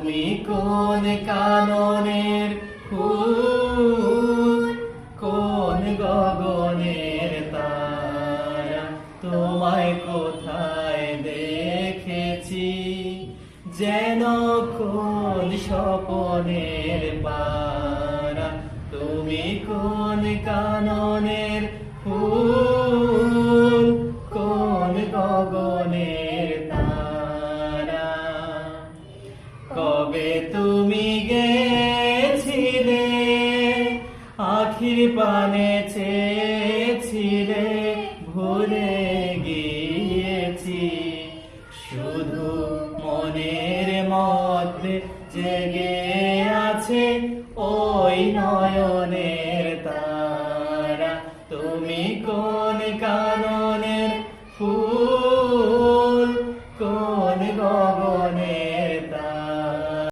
তুমি কোন কাননের ফুল, কোন গগনের তারা, তোমায় কোথায় দেখেছি যেন কোন স্বপনের পারা। তুমি কোন কাননের ফুল, কোন গগনের তারা। কবে তুমি গেছিলে, আখির পানে চেয়েছিলে, ভুলে গিয়েছি। শুধু মনের মধ্যে জেগে আছে ওই নয়নে